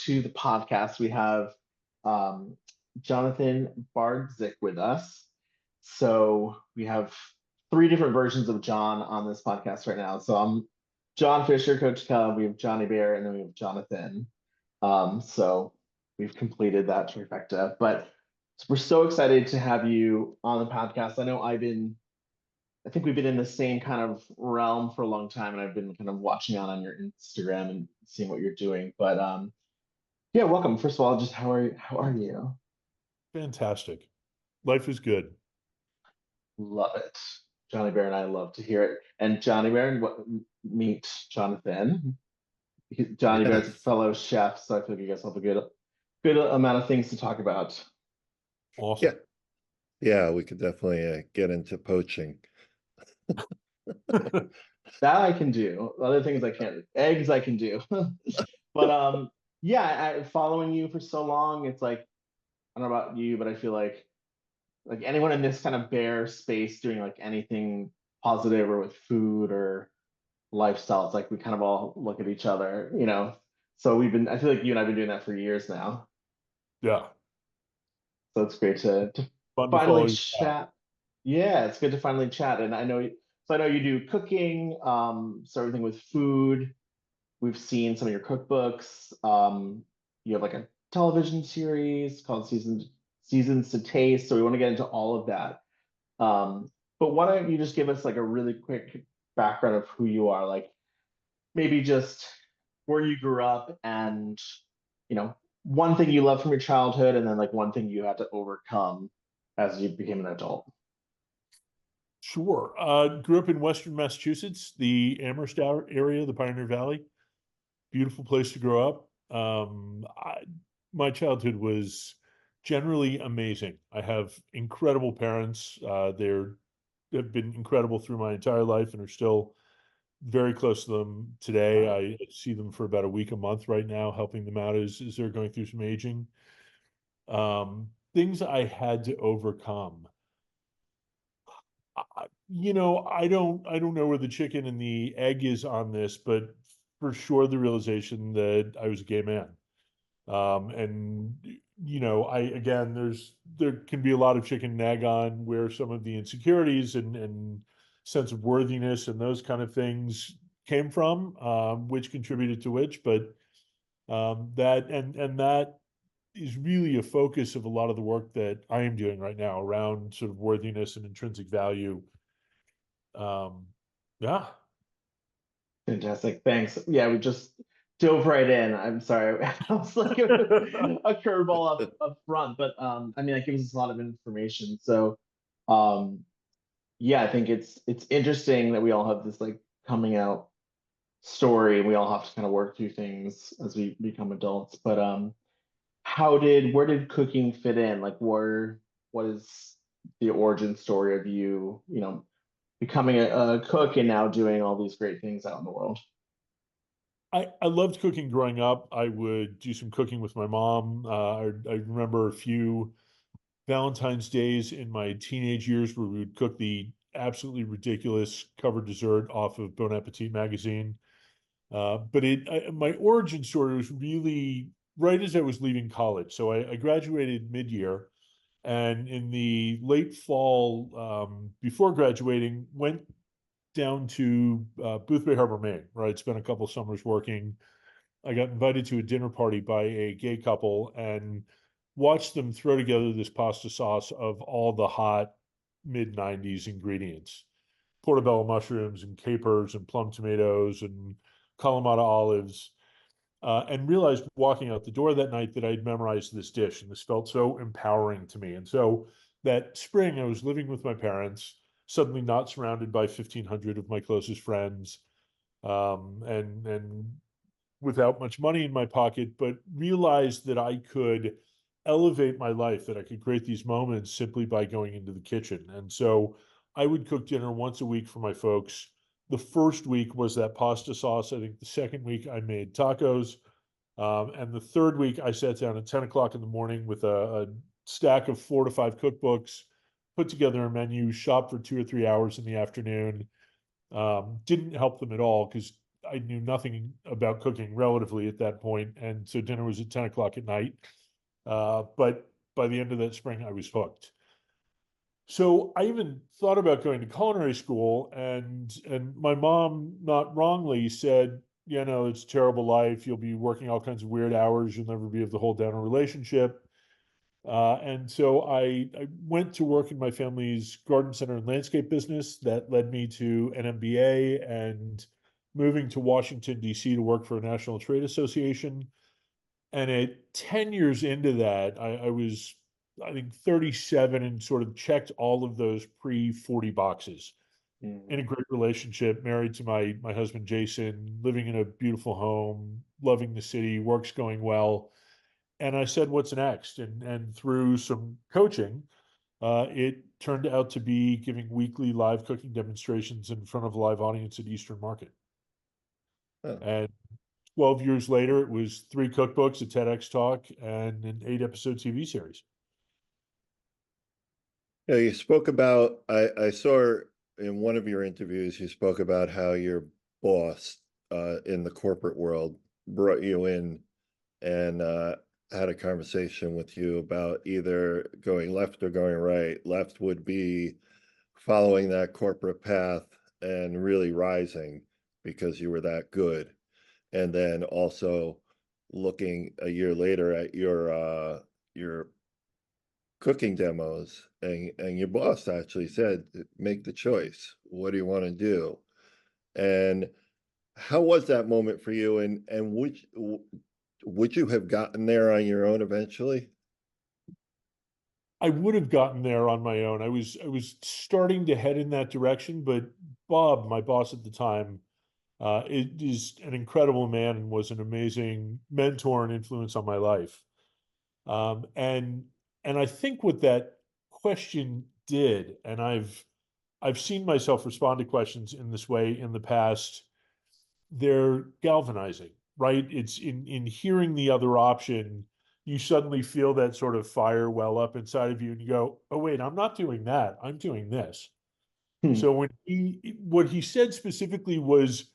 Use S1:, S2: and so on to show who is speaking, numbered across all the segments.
S1: to the podcast. We have um, Jonathan Bardzik with us. So we have three different versions of John on this podcast right now. So I'm John Fisher, Coach Cub. We have Johnny Bear, and then we have Jonathan. So we've completed that trifecta. But we're so excited to have you on the podcast. I think we've been in the same kind of realm for a long time, and I've been kind of watching out on your Instagram and seeing what you're doing. But yeah, welcome. First of all, just how are you?
S2: Fantastic. Life is good.
S1: Love it. Johnny Bear and I love to hear it. And Johnny Bear, meet Jonathan. Johnny Bear's a
S3: Yes.
S1: fellow chef, so I feel like you guys have a good amount of things to talk about.
S3: Yeah.
S2: Awesome.
S3: Yeah, we could definitely get into poaching.
S1: That I can do. Other things I can't. Eggs I can do. But yeah, following you for so long, it's like I don't know about you, but I feel like anyone in this kind of bear space doing like anything positive or with food or lifestyle, it's like we kind of all look at each other. So I feel like you and I've been doing that for years now.
S2: Yeah.
S1: So it's great to
S2: Fun to
S1: finally
S2: follow you back.
S1: chat. Yeah, it's good to finally chat. And so I know you do cooking, so everything with food. We've seen some of your cookbooks. You have like a television series called Seasons to Taste. So we want to get into all of that. But why don't you just give us like a really quick background of who you are, like maybe just where you grew up and you know one thing you love from your childhood, and then like one thing you had to overcome as you became an adult.
S2: Sure. Grew up in Western Massachusetts, the Amherst area, the Pioneer Valley. Beautiful place to grow up. My childhood was generally amazing. I have incredible parents. They've been incredible through my entire life and are still very close to them today.
S1: Wow.
S2: I see them for about a week a month right now, helping them out as they're going through some aging. Things I had to overcome. I don't know where the chicken and the egg is on this, but for sure the realization that I was a gay man. And I again, there can be a lot of chicken and egg on where some of the insecurities and sense of worthiness and those kind of things came from, which contributed to which, but that is really a focus of a lot of the work that I am doing right now around sort of worthiness and intrinsic value. Um, yeah,
S1: Fantastic, thanks. Yeah, we just dove right in. I'm sorry. I was like a curveball up front, but I mean that gives us a lot of information. So um yeah, I think it's interesting that we all have this like coming out story, and we all have to kind of work through things as we become adults. But where did cooking fit in? Like what is the origin story of you becoming a cook and now doing all these great things out in the world?
S2: I loved cooking growing up. I would do some cooking with my mom. I remember a few Valentine's days in my teenage years where we would cook the absolutely ridiculous cover dessert off of Bon Appetit magazine. But my origin story was really right as I was leaving college. So I graduated mid-year, and in the late fall, before graduating, went down to Boothbay Harbor, Maine, where I'd spent a couple summers working. I got invited to a dinner party by a gay couple and watched them throw together this pasta sauce of all the hot mid 90s ingredients: portobello mushrooms and capers and plum tomatoes and Kalamata olives. And realized walking out the door that night that I'd memorized this dish, and this felt so empowering to me. And so that spring, I was living with my parents, suddenly not surrounded by 1,500 of my closest friends, and without much money in my pocket, but realized that I could elevate my life, that I could create these moments simply by going into the kitchen. And so I would cook dinner once a week for my folks. The first week was that pasta sauce. I think the second week I made tacos. And the third week I sat down at 10 o'clock in the morning with a stack of 4 to 5 cookbooks, put together a menu, shopped for 2 or 3 hours in the afternoon. Didn't help them at all because I knew nothing about cooking relatively at that point, and so dinner was at 10 o'clock at night. But by the end of that spring, I was hooked. So I even thought about going to culinary school, and my mom, not wrongly, said, you know, it's a terrible life. You'll be working all kinds of weird hours. You'll never be able to hold down a relationship. And so I went to work in my family's garden center and landscape business. That led me to an MBA and moving to Washington, D.C. to work for a national trade association. And at 10 years into that, I was, I think, 37 and sort of checked all of those pre-40 boxes. In a
S1: Mm.
S2: great relationship, married to my husband, Jason, living in a beautiful home, loving the city, work's going well. And I said, what's next? And through some coaching, it turned out to be giving weekly live cooking demonstrations in front of a live audience at Eastern Market.
S3: Oh.
S2: And 12 years later, it was 3 cookbooks, a TEDx talk, and an 8-episode TV series.
S3: Yeah, you spoke about, I saw in one of your interviews, you spoke about how your boss in the corporate world brought you in and had a conversation with you about either going left or going right. Left would be following that corporate path and really rising because you were that good. And then also looking a year later at your cooking demos, and your boss actually said, make the choice. What do you want to do? And how was that moment for you? And would you have gotten there on your own eventually?
S2: I would have gotten there on my own. I was starting to head in that direction, but Bob, my boss at the time, is an incredible man and was an amazing mentor and influence on my life. Um, and and I think what that question did, and I've seen myself respond to questions in this way in the past, they're galvanizing, right? It's in hearing the other option, you suddenly feel that sort of fire well up inside of you, and you go, "Oh wait, I'm not doing that. I'm doing this."
S1: Hmm.
S2: So what he said specifically was,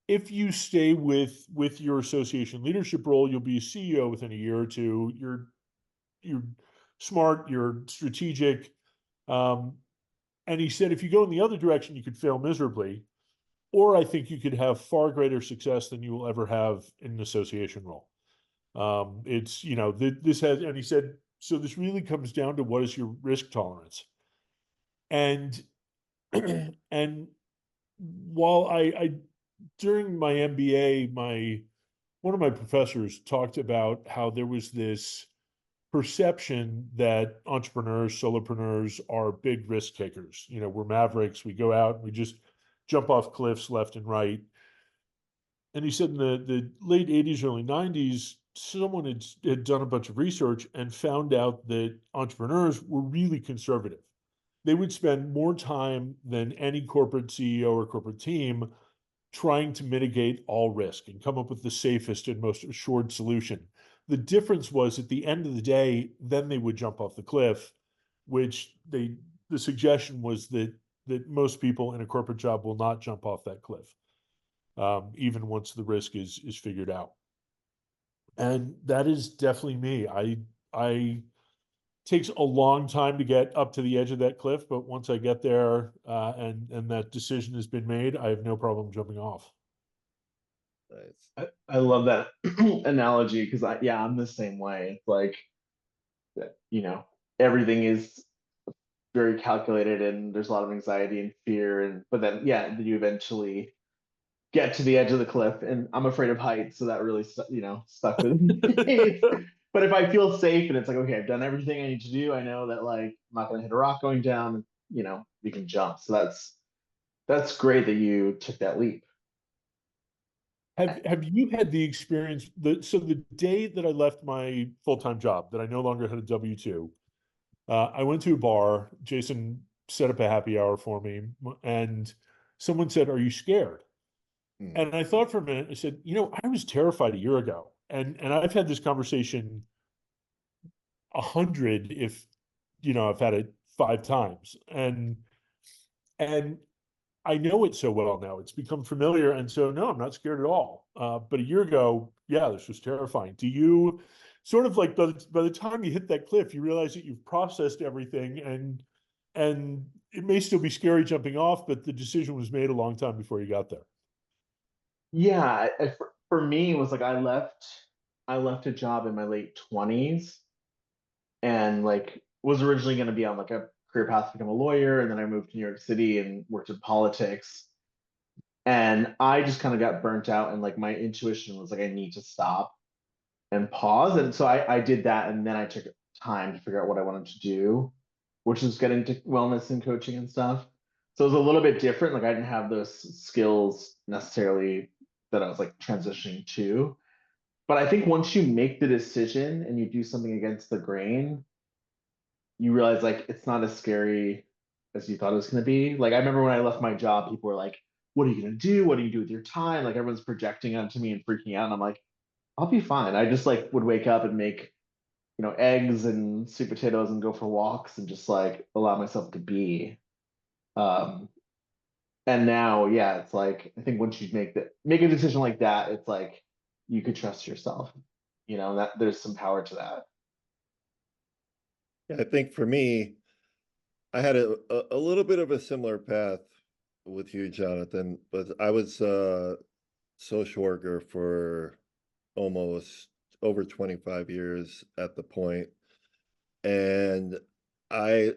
S2: if you stay with your association leadership role, you'll be a CEO within a year or two. You're smart, you're strategic. Um, and he said, if you go in the other direction, you could fail miserably, or I think you could have far greater success than you will ever have in an association role. It's, you know, this has, and he said, so this really comes down to what is your risk tolerance. And, and while I during my MBA, one of my professors talked about how there was this perception that entrepreneurs, solopreneurs are big risk takers. You know, we're mavericks. We go out and we just jump off cliffs left and right. And he said in the late 80s, early 90s, someone had done a bunch of research and found out that entrepreneurs were really conservative. They would spend more time than any corporate CEO or corporate team trying to mitigate all risk and come up with the safest and most assured solution. The difference was at the end of the day, then they would jump off the cliff, which the suggestion was that most people in a corporate job will not jump off that cliff, even once the risk is figured out. And that is definitely me. I takes a long time to get up to the edge of that cliff, but once I get there, and that decision has been made, I have no problem jumping off.
S3: Nice.
S1: I love that analogy because I'm the same way. It's like that, everything is very calculated and there's a lot of anxiety and fear, and but then you eventually get to the edge of the cliff, and I'm afraid of heights, so that really stuck with me. But if I feel safe and it's like, okay, I've done everything I need to do, I know that like I'm not going to hit a rock going down, we can jump. So that's great that you took that leap.
S2: Have you had the experience so the day that I left my full-time job, that I no longer had a W-2, I went to a bar, Jason set up a happy hour for me, and someone said, "Are you scared?"
S3: Hmm.
S2: And I thought for a minute, I said, I was terrified a year ago. And I've had this conversation 100, if I've had it 5 times. And I know it so well now. It's become familiar. And so, no, I'm not scared at all. But a year ago, yeah, this was terrifying. Do you sort of like by the time you hit that cliff, you realize that you've processed everything and it may still be scary jumping off, but the decision was made a long time before you got there.
S1: Yeah, for me, it was like I left a job in my late 20s and like was originally going to be on like a career path to become a lawyer, and then I moved to New York City and worked in politics. And I just kind of got burnt out, and like my intuition was like, I need to stop and pause. And so I did that, and then I took time to figure out what I wanted to do, which is get into wellness and coaching and stuff. So it was a little bit different. Like I didn't have those skills necessarily that I was like transitioning to. But I think once you make the decision and you do something against the grain, you realize like it's not as scary as you thought it was going to be. Like I remember when I left my job, people were like, "What are you going to do? What do you do with your time?" Like everyone's projecting onto me and freaking out. And I'm like, "I'll be fine." I just like would wake up and make, eggs and sweet potatoes and go for walks and just like allow myself to be. Um, and now, yeah, it's like I think once you make a decision like that, it's like you could trust yourself. That there's some power to that.
S3: Yeah, I think for me, I had a little bit of a similar path with you, Jonathan, but I was a social worker for almost over 25 years at the point. And I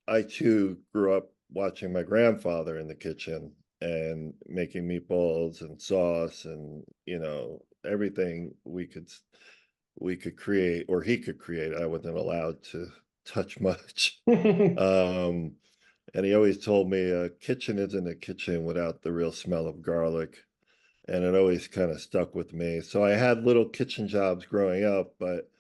S3: I too grew up watching my grandfather in the kitchen and making meatballs and sauce and everything we could create or he could create. I wasn't allowed to touch much. Um, and he always told me a kitchen isn't a kitchen without the real smell of garlic. And it always kind of stuck with me. So I had little kitchen jobs growing up, but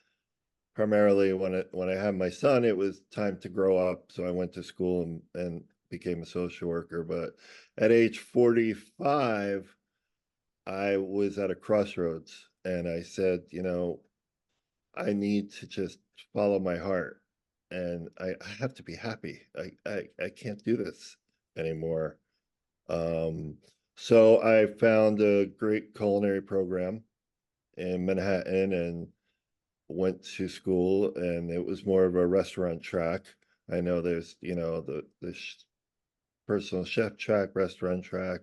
S3: primarily when I had my son, it was time to grow up. So I went to school and became a social worker. But at age 45, I was at a crossroads and I said, I need to just follow my heart and I have to be happy. I can't do this anymore. Um, so I found a great culinary program in Manhattan and went to school, and it was more of a restaurant track. I know there's, the personal chef track, restaurant track.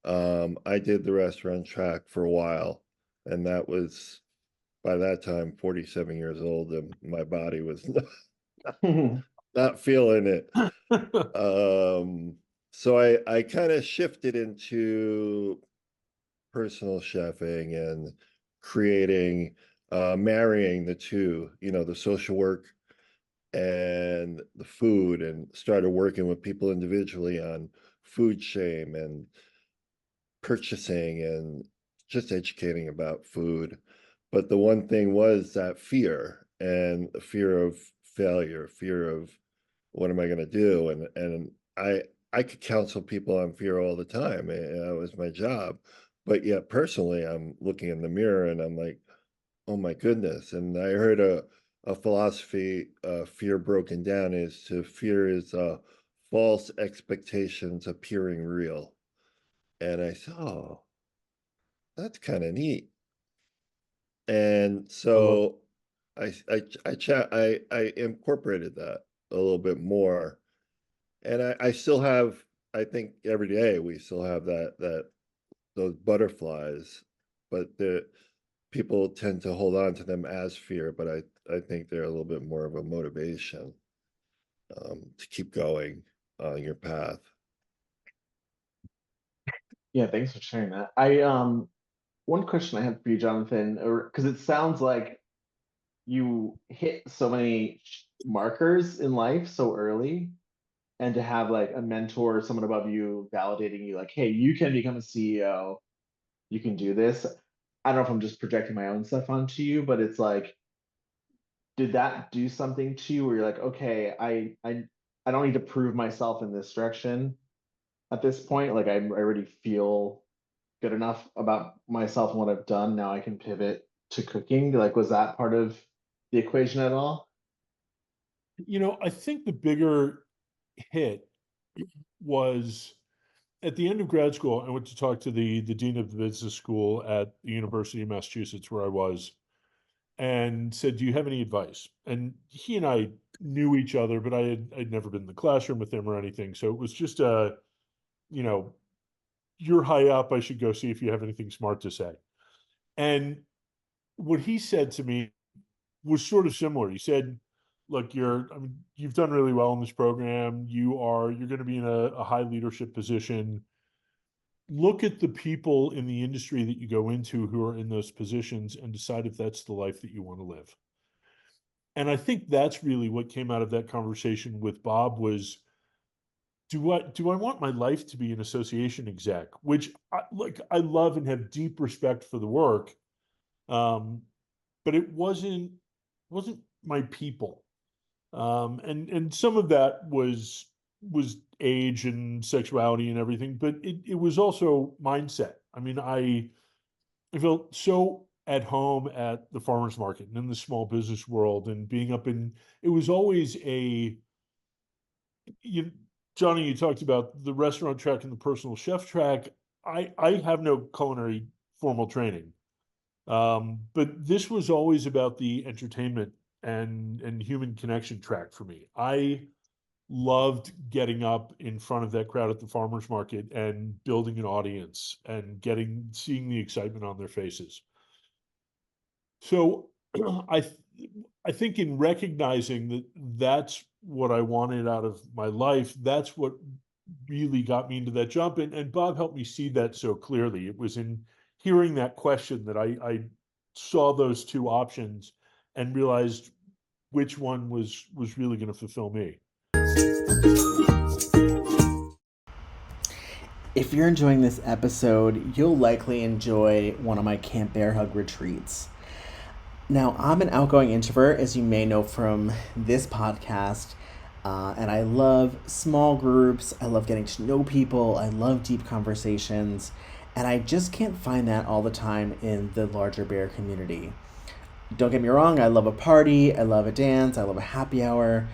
S3: I did the restaurant track for a while, and that was by that time 47 years old, and my body was not feeling it. So I kind of shifted into personal chefing and creating, marrying the two, the social work and the food, and started working with people individually on food shame and purchasing and just educating about food. But the one thing was that fear and the fear of failure, fear of what am I going to do? And I could counsel people on fear all the time. That was my job. But yet personally, I'm looking in the mirror and I'm like, oh my goodness. And I heard a philosophy, fear broken down is to fear is false expectations appearing real. And I said, oh, that's kind of neat. And
S2: I love
S3: so I incorporated that a little bit more. And I still have, I think every day we still have those butterflies, but the people tend to hold on to them as fear, but I think they're a little bit more of a motivation, to keep going on your path.
S1: Yeah, thanks for sharing that. I one question I had for you, Jonathan, or because it sounds like you hit so many markers in life so early, and to have like a mentor, someone above you validating you, like, hey, you can become a CEO, you can do this. I don't know if I'm just projecting my own stuff onto you, but it's like, did that do something to you where you're like, okay, I don't need to prove myself in this direction at this point. Like I already feel good enough about myself and what I've done. Now I can pivot to cooking. Like, was that part of the equation at all?
S2: I think the bigger hit was at the end of grad school, I went to talk to the dean of the business school at the University of Massachusetts where I was, and said, "Do you have any advice?" And he and I knew each other, but I'd never been in the classroom with him or anything. So it was just you know, you're high up. I should go see if you have anything smart to say. And what he said to me was sort of similar. He said, "Look, I mean, you've done really well in this program. You're going to be in a high leadership position. Look at the people in the industry that you go into who are in those positions and decide if that's the life that you want to live." And I think that's really what came out of that conversation with Bob was, do I want my life to be an association exec, which I love and have deep respect for the work. But it wasn't my people. And some of that was age and sexuality and everything, but it was also mindset. I mean, I felt so at home at the farmers market and in the small business world and being up in, it was always you, Johnny, you talked about the restaurant track and the personal chef track. I have no culinary formal training. But this was always about the entertainment and human connection track for me. I loved getting up in front of that crowd at the farmers market and building an audience and seeing the excitement on their faces. So I th- I think in recognizing that that's what I wanted out of my life, that's what really got me into that jump. And Bob helped me see that so clearly. It was in hearing that question that I saw those two options and realized which one was really going to fulfill me.
S4: If you're enjoying this episode, you'll likely enjoy one of my Camp Bear Hug retreats. Now, I'm an outgoing introvert, as you may know from this podcast, and I love small groups. I love getting to know people. I love deep conversations, and I just can't find that all the time in the larger bear community. Don't get me wrong, I love a party, I love a dance, I love a happy hour,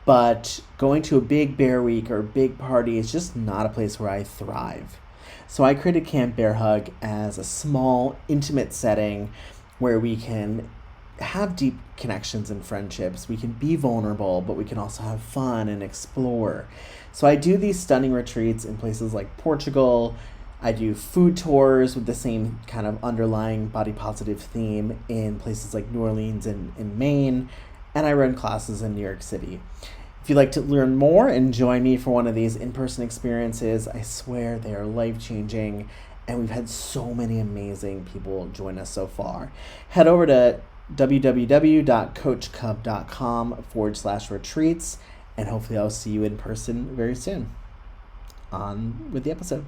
S4: but going to a big bear week or a big party is just not a place where I thrive. So I created Camp Bear Hug as a small, intimate setting where we can have deep connections and friendships. We can be vulnerable, but we can also have fun and explore. So I do these stunning retreats in places like Portugal. I do food tours with the same kind of underlying body positive theme in places like New Orleans and in Maine. And I run classes in New York City. If you'd like to learn more and join me for one of these in-person experiences, I swear they are life-changing, and we've had so many amazing people join us so far. Head over to www.coachcub.com/retreats, and hopefully I'll see you in person very soon. On with the episode.